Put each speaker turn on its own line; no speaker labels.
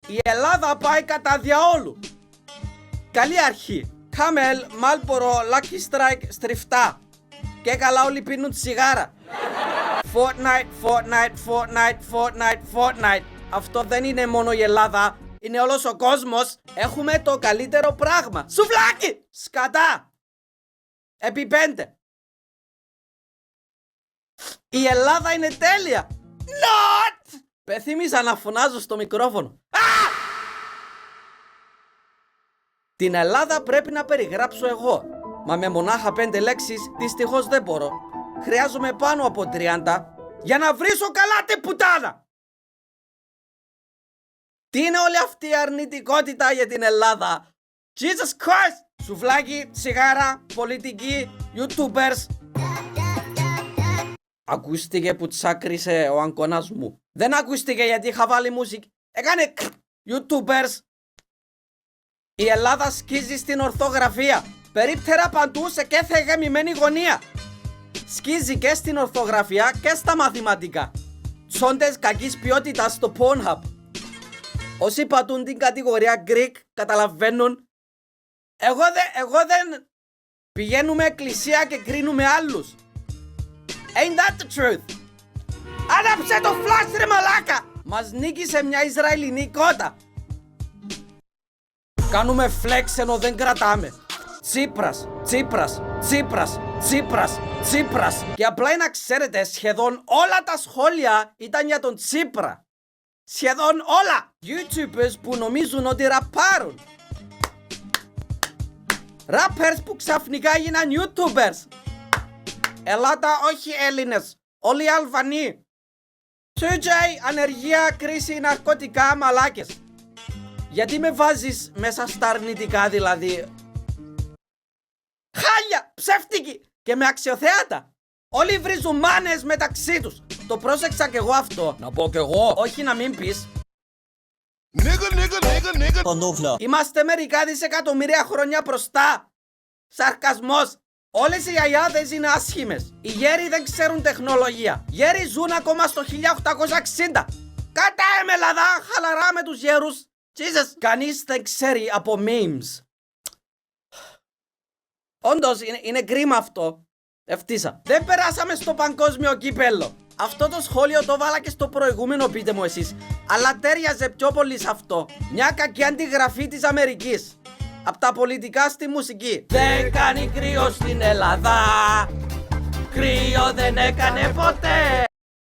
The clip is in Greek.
Η Ελλάδα πάει κατά διαόλου. Καλή αρχή. Κάμελ, Μάλπορο, Lucky Strike, στριφτά. Και καλά όλοι πίνουν τσιγάρα. Fortnite. Αυτό δεν είναι μόνο η Ελλάδα. Είναι όλος ο κόσμος. Έχουμε το καλύτερο πράγμα. Σουβλάκι! Σκατά! Επί 5. Η Ελλάδα είναι τέλεια. Not! Πεθύμιζα να φωνάζω στο μικρόφωνο. Την Ελλάδα πρέπει να περιγράψω εγώ. Μα με μονάχα 5 λέξεις δυστυχώς δεν μπορώ. Χρειάζομαι πάνω από 30 για να βρίσω καλά την πουτάνα. Τι είναι όλη αυτή η αρνητικότητα για την Ελλάδα? Jesus Christ! Σουβλάκι, τσιγάρα, πολιτική, YouTubers. Ακούστηκε που τσάκρισε ο αγκώνας μου. Δεν ακούστηκε γιατί είχα βάλει μουσική. Έκανε YouTubers. Η Ελλάδα σκίζει στην ορθογραφία. Περίπτερα παντού σε κάθε γεμημένη γωνία. Σκίζει και στην ορθογραφία και στα μαθηματικά. Τσόντες κακής ποιότητας στο Pornhub. Όσοι πατούν την κατηγορία Greek καταλαβαίνουν. Εγώ δεν πηγαίνουμε εκκλησία και κρίνουμε άλλους. Ain't that the truth? Άναψε το flash ρε μαλάκα! Μας νίκησε μια Ισραηλινή κότα. Κάνουμε flex ενώ δεν κρατάμε. Τσίπρας. Και απλά να ξέρετε, σχεδόν όλα τα σχόλια ήταν για τον Τσίπρα. Σχεδόν όλα. YouTubers που νομίζουν ότι ραπάρουν. Rappers που ξαφνικά έγιναν YouTubers. Ελλάδα όχι Έλληνες, όλοι Αλβανοί. 2J, ανεργία, κρίση, ναρκωτικά, μαλάκες. Γιατί με βάζεις μέσα στα αρνητικά δηλαδή? Χάλια, ψεύτικοι και με αξιοθέατα. Όλοι βρίζουν μάνες μεταξύ τους. Το πρόσεξα κι εγώ αυτό. Να πω κι εγώ, όχι να μην πεις.
Παντόφλα.
Είμαστε μερικά δισεκατομμύρια χρόνια μπροστά. Σαρκασμός. Όλες οι γιαγιάδες είναι άσχημες. Οι γέροι δεν ξέρουν τεχνολογία. Γέροι ζουν ακόμα στο 1860. Κατά Ελλάδα, χαλαρά με τους γέρους. Jesus. Κανείς δεν ξέρει από memes. Όντως είναι κρίμα αυτό. Ευτύσα. Δεν περάσαμε στο παγκόσμιο κύπελλο. Αυτό το σχόλιο το βάλα και στο προηγούμενο, πείτε μου εσείς. Αλλά τέριαζε πιο πολύ σε αυτό. Μια κακή αντιγραφή της Αμερικής. Απ' τα πολιτικά στη μουσική. Δεν κάνει κρύο στην Ελλάδα. Κρύο δεν έκανε ποτέ.